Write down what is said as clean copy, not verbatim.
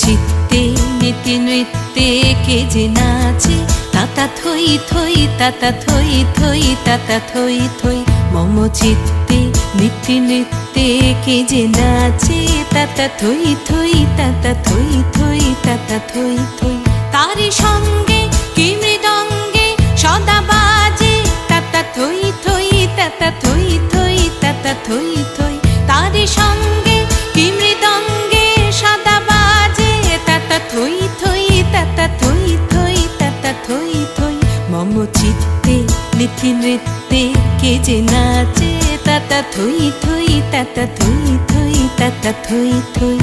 চিত্তে নীতি নৃত্যে কে যে নাচে, তাতা থই থই তাতা থই থই তাতা থই থই। মম চিত্তে নীতি নৃত্যে কে যে নাচে, তাতা থই থই তাতা থই থই তাতা থই থই। তারি সঙ্গে কি মৃদঙ্গে সদা বাজে, তাতা থই থই তাতা থই থই তাতা থই থই। তারি সঙ্গে কি মৃদঙ্গে সদা বাজে, তাতা থই থই তাতা থই থই তাতা থই থই। মম চিত্তে নীতি নৃত্যে কে যে নাচে, তাতা থই থই তাতা থই থই তাতা থই থই।